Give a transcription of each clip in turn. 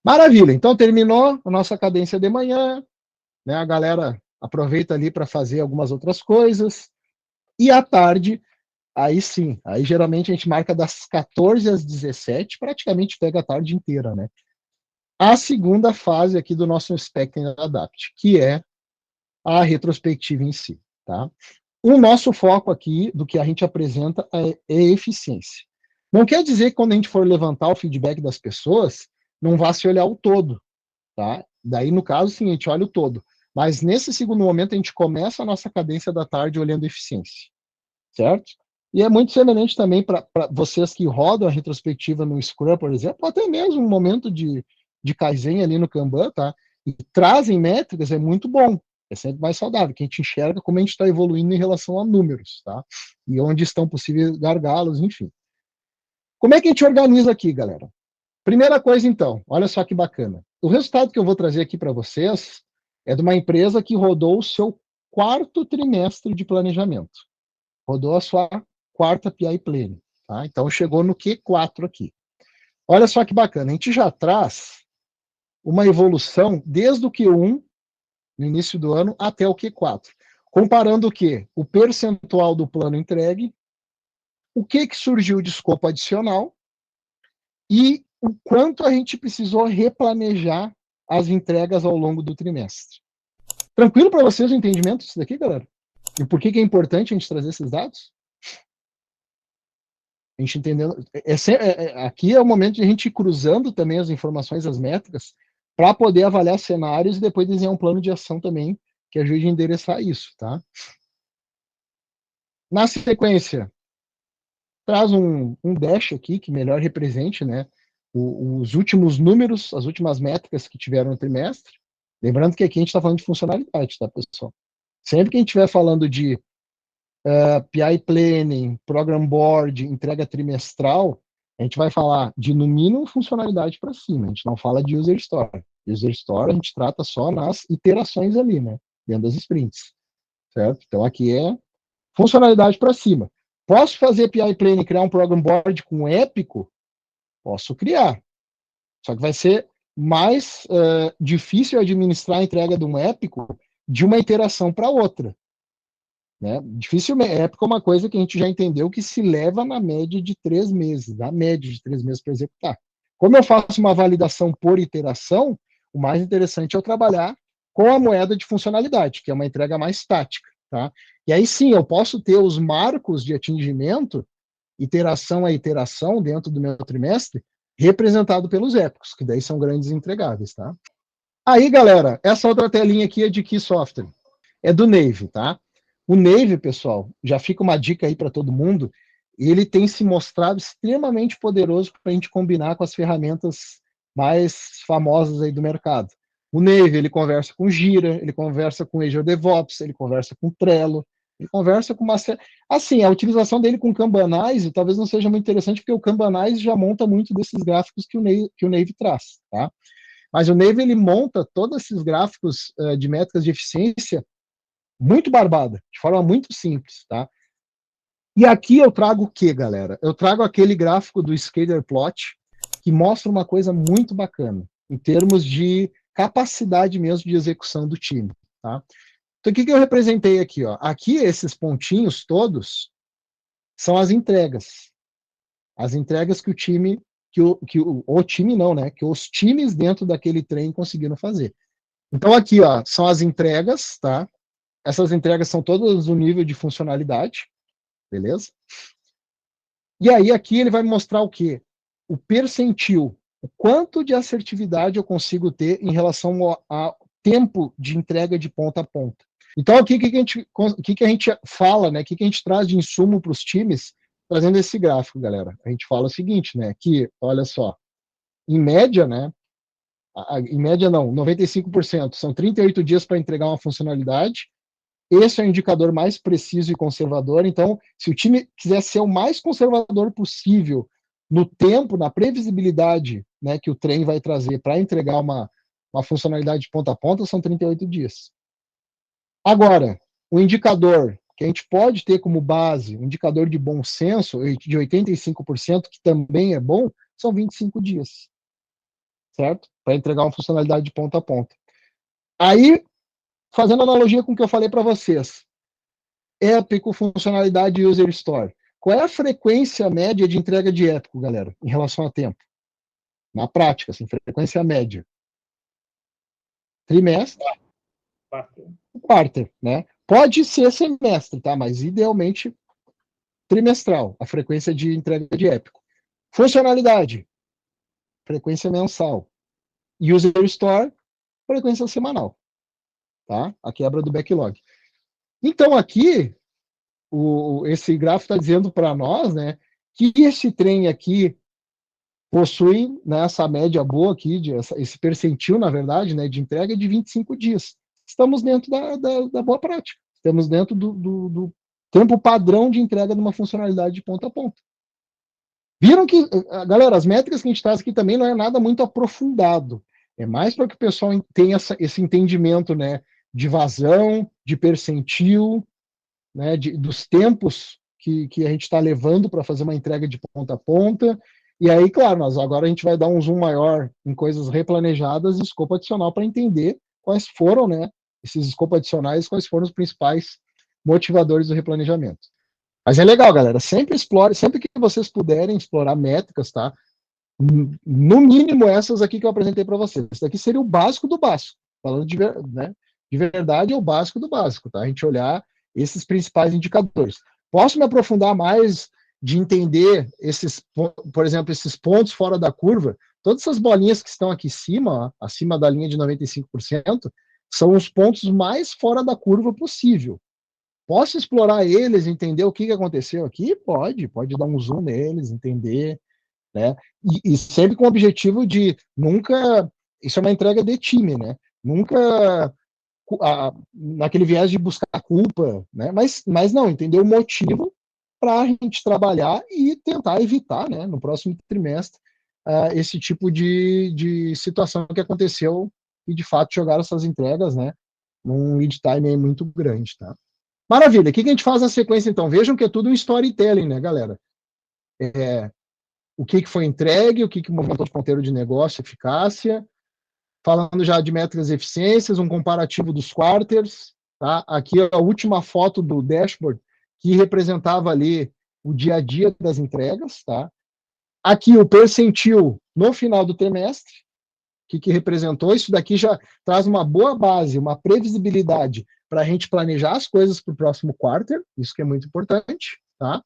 Maravilha, então terminou a nossa cadência de manhã, né? A galera aproveita ali para fazer algumas outras coisas, e à tarde, aí sim, aí geralmente a gente marca das 14 às 17, praticamente pega a tarde inteira, né? A segunda fase aqui do nosso Inspect and Adapt, que é a retrospectiva em si, tá? O nosso foco aqui, do que a gente apresenta, é eficiência. Não quer dizer que quando a gente for levantar o feedback das pessoas, não vá se olhar o todo, tá? Daí, no caso, sim, a gente olha o todo. Mas nesse segundo momento, a gente começa a nossa cadência da tarde olhando eficiência, certo? E é muito semelhante também para vocês que rodam a retrospectiva no Scrum, por exemplo, ou até mesmo um momento de Kaizen ali no Kanban, tá? E trazem métricas, é muito bom. É sempre mais saudável, que a gente enxerga como a gente está evoluindo em relação a números, tá? E onde estão possíveis gargalos, enfim. Como é que a gente organiza aqui, galera? Primeira coisa, então, olha só que bacana. O resultado que eu vou trazer aqui para vocês é de uma empresa que rodou o seu quarto trimestre de planejamento. Rodou a sua quarta PI Plane. Tá? Então, chegou no Q4 aqui. Olha só que bacana. A gente já traz uma evolução desde o Q1, no início do ano, até o Q4. Comparando o quê? O percentual do plano entregue, o que surgiu de escopo adicional e o quanto a gente precisou replanejar as entregas ao longo do trimestre. Tranquilo para vocês o entendimento disso daqui, galera? E por que é importante a gente trazer esses dados? A gente entendendo. Aqui é o momento de a gente ir cruzando também as informações, as métricas, para poder avaliar cenários e depois desenhar um plano de ação também que ajude a endereçar isso, tá? Na sequência, traz um dash aqui que melhor represente, né, os últimos números, as últimas métricas que tiveram no trimestre. Lembrando que aqui a gente está falando de funcionalidade, tá, pessoal? Sempre que a gente estiver falando de PI Planning, Program Board, entrega trimestral, a gente vai falar de, no mínimo, funcionalidade para cima. A gente não fala de User Story. User Story a gente trata só nas iterações ali, né? Dentro das sprints. Certo? Então, aqui é funcionalidade para cima. Posso fazer PI Planning, criar um Program Board com épico? Posso criar. Só que vai ser mais difícil administrar a entrega de um épico de uma iteração para outra. Né? Dificilmente, épico é uma coisa que a gente já entendeu que se leva na média de 3 meses, na média de 3 meses para executar. Como eu faço uma validação por iteração, o mais interessante é eu trabalhar com a moeda de funcionalidade, que é uma entrega mais tática. Tá? E aí sim, eu posso ter os marcos de atingimento, iteração a iteração, dentro do meu trimestre, representado pelos épicos, que daí são grandes entregáveis. Tá? Aí, galera, essa outra telinha aqui é de que software? É do Nave, tá? O Nave, pessoal, já fica uma dica aí para todo mundo, ele tem se mostrado extremamente poderoso para a gente combinar com as ferramentas mais famosas aí do mercado. O Nave, ele conversa com Gira, ele conversa com Azure DevOps, ele conversa com Trello, ele conversa com uma série... Assim, a utilização dele com Kanbanize talvez não seja muito interessante, porque o Kanbanize já monta muito desses gráficos que o Nave traz, tá? Mas o Nave, ele monta todos esses gráficos de métricas de eficiência muito barbada, de forma muito simples, tá? E aqui eu trago o que, galera? Eu trago aquele gráfico do Scalar Plot, que mostra uma coisa muito bacana, em termos de capacidade mesmo de execução do time, tá? Então, o que eu representei aqui, ó? Aqui, esses pontinhos todos são as entregas. As entregas que o time, o time não, né? Que os times dentro daquele trem conseguiram fazer. Então, aqui, ó, são as entregas, tá? Essas entregas são todas do nível de funcionalidade, beleza? E aí aqui ele vai mostrar o quê? O percentil, o quanto de assertividade eu consigo ter em relação ao tempo de entrega de ponta a ponta. Então, o que a gente fala, né? O que a gente traz de insumo para os times, trazendo esse gráfico, galera? A gente fala o seguinte, né? Que, olha só, em média, né? Em média não, 95%, são 38 dias para entregar uma funcionalidade. Esse é o indicador mais preciso e conservador. Então, se o time quiser ser o mais conservador possível no tempo, na previsibilidade, né, que o trem vai trazer para entregar uma funcionalidade de ponta a ponta, são 38 dias. Agora, o indicador que a gente pode ter como base, um indicador de bom senso, de 85%, que também é bom, são 25 dias. certo? Para entregar uma funcionalidade de ponta a ponta. Aí, fazendo analogia com o que eu falei para vocês, Épico, funcionalidade User Store. Qual é a frequência média de entrega de Épico, galera, em relação a tempo? Na prática, assim, frequência média. Trimestre, quarter, né? Pode ser semestre, tá? Mas idealmente trimestral, a frequência de entrega de Épico. Funcionalidade, frequência mensal. User Store, frequência semanal, tá? A quebra do backlog. Então aqui esse gráfico está dizendo para nós, né, que esse trem aqui possui, né, essa média boa aqui, esse percentil, na verdade, né, de entrega de 25 dias. Estamos dentro da boa prática. Estamos dentro do tempo padrão de entrega de uma funcionalidade de ponta a ponta. Viram que, galera, as métricas que a gente traz aqui também não é nada muito aprofundado. É mais para que o pessoal tenha esse entendimento, né, de vazão, de percentil, né, dos tempos que a gente está levando para fazer uma entrega de ponta a ponta. E aí, claro, agora a gente vai dar um zoom maior em coisas replanejadas e escopo adicional para entender quais foram, né, esses escopos adicionais, quais foram os principais motivadores do replanejamento. Mas é legal, galera, sempre explore, sempre que vocês puderem explorar métricas, tá? No mínimo essas aqui que eu apresentei para vocês. Isso aqui seria o básico do básico. Falando né, de verdade, é o básico do básico, tá? A gente olhar esses principais indicadores. Posso me aprofundar mais de entender esses, por exemplo, esses pontos fora da curva? Todas essas bolinhas que estão aqui em cima, ó, acima da linha de 95%, são os pontos mais fora da curva possível. Posso explorar eles, entender o que aconteceu aqui? Pode dar um zoom neles, entender, né? E sempre com o objetivo de nunca, isso é uma entrega de time, né? Nunca naquele viés de buscar culpa, né? Mas não, entender o motivo para a gente trabalhar e tentar evitar, né, no próximo trimestre, esse tipo de situação que aconteceu e de fato jogaram essas entregas, né, num lead time muito grande, tá? Maravilha, o que a gente faz na sequência então? Vejam que é tudo um storytelling, né, galera? O que foi entregue, o que movimentou de ponteiro de negócio, eficácia, falando já de métricas e eficiências, um comparativo dos quarters, tá? Aqui a última foto do dashboard, que representava ali o dia a dia das entregas, tá? Aqui o percentil no final do trimestre, que representou, isso daqui já traz uma boa base, uma previsibilidade para a gente planejar as coisas para o próximo quarter, isso que é muito importante, tá?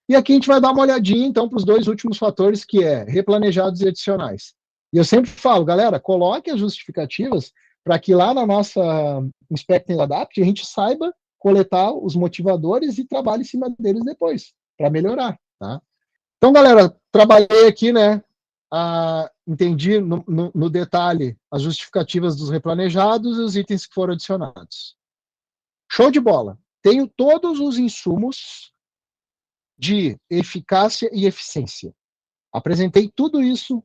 E aqui a gente vai dar uma olhadinha, então, para os dois últimos fatores, que é replanejados e adicionais. E eu sempre falo, galera, coloque as justificativas para que lá na nossa Inspect and Adapt a gente saiba coletar os motivadores e trabalhe em cima deles depois, para melhorar, tá? Então, galera, trabalhei aqui, né, entendi no detalhe as justificativas dos replanejados e os itens que foram adicionados. Show de bola. Tenho todos os insumos de eficácia e eficiência. Apresentei tudo isso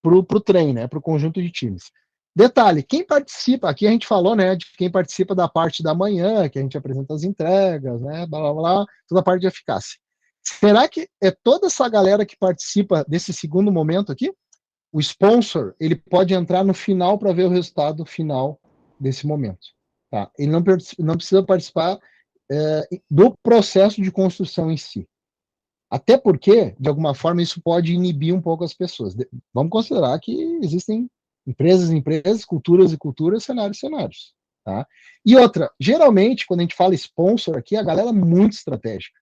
para o trem, né, para o conjunto de times. Detalhe, quem participa, aqui a gente falou, né, de quem participa da parte da manhã, que a gente apresenta as entregas, né, blá, blá, blá, toda a parte de eficácia. Será que é toda essa galera que participa desse segundo momento aqui? O sponsor, ele pode entrar no final para ver o resultado final desse momento. Tá? Ele não precisa participar do processo de construção em si. Até porque, de alguma forma, isso pode inibir um pouco as pessoas. Vamos considerar que existem empresas, culturas e culturas, cenários. Tá? E outra, geralmente, quando a gente fala sponsor aqui, a galera é muito estratégica.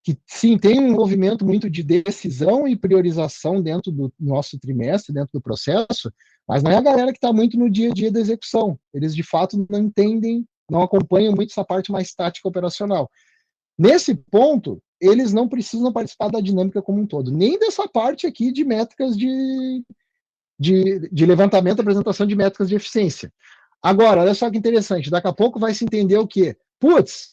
Que, sim, tem um envolvimento muito de decisão e priorização dentro do nosso trimestre, dentro do processo, mas não é a galera que está muito no dia a dia da execução. Eles, de fato, não entendem, não acompanham muito essa parte mais tática operacional. Nesse ponto, eles não precisam participar da dinâmica como um todo, nem dessa parte aqui de métricas de levantamento, apresentação de métricas de eficiência. Agora, olha só que interessante, daqui a pouco vai se entender o quê? Putz,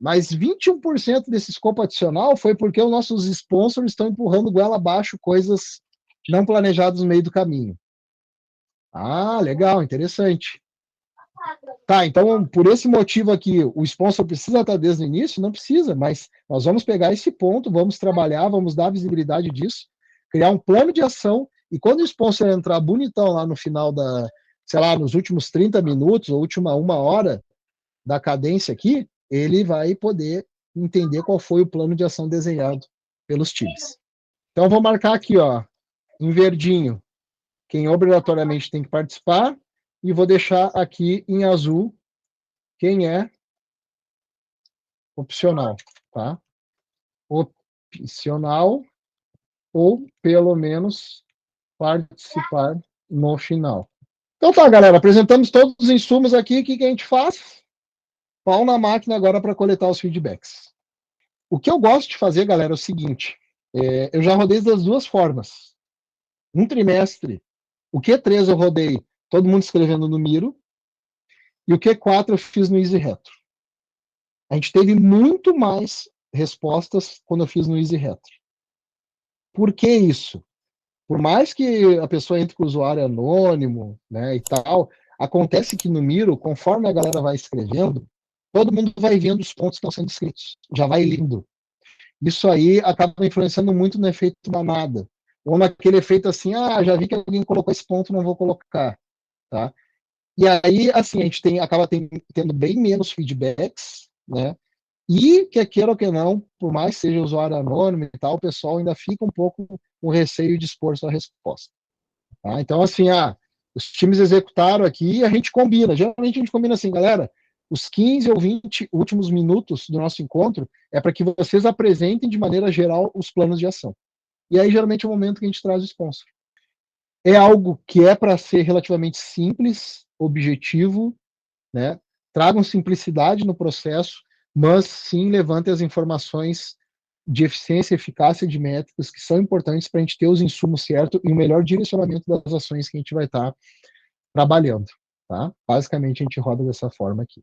mas 21% desse escopo adicional foi porque os nossos sponsors estão empurrando goela abaixo coisas não planejadas no meio do caminho. Ah, legal, interessante. Tá, então, por esse motivo aqui, o sponsor precisa estar desde o início? Não precisa, mas nós vamos pegar esse ponto, vamos trabalhar, vamos dar visibilidade disso, criar um plano de ação E quando o sponsor entrar bonitão lá no final da, sei lá, nos últimos 30 minutos, ou última 1 hora da cadência aqui, ele vai poder entender qual foi o plano de ação desenhado pelos times. Então, vou marcar aqui, ó, em verdinho, quem obrigatoriamente tem que participar, e vou deixar aqui em azul quem é opcional, tá? Opcional, ou pelo menos participar no final. Então tá, galera, apresentamos todos os insumos aqui, o que a gente faz? Pau na máquina agora para coletar os feedbacks. O que eu gosto de fazer, galera, é o seguinte, eu já rodei das duas formas. Um trimestre, o Q3 eu rodei todo mundo escrevendo no Miro, e o Q4 eu fiz no Easy Retro. A gente teve muito mais respostas quando eu fiz no Easy Retro. Por que isso? Por mais que a pessoa entre com o usuário anônimo, né, e tal, acontece que no Miro, conforme a galera vai escrevendo, todo mundo vai vendo os pontos que estão sendo escritos, já vai lendo. Isso aí acaba influenciando muito no efeito manada, ou naquele efeito assim, já vi que alguém colocou esse ponto, não vou colocar, tá? E aí, assim, a gente acaba tendo bem menos feedbacks, né? E, que queira ou que não, por mais que seja usuário anônimo e tal, o pessoal ainda fica um pouco com receio de expor sua resposta. Tá? Então, assim, os times executaram aqui e a gente combina. Geralmente a gente combina assim, galera, os 15 ou 20 últimos minutos do nosso encontro é para que vocês apresentem de maneira geral os planos de ação. E aí, geralmente, é o momento que a gente traz o sponsor. É algo que é para ser relativamente simples, objetivo, né? Tragam simplicidade no processo, mas sim levantem as informações de eficiência e eficácia de métricas que são importantes para a gente ter os insumos certos e o melhor direcionamento das ações que a gente vai estar trabalhando. Tá? Basicamente, a gente roda dessa forma aqui.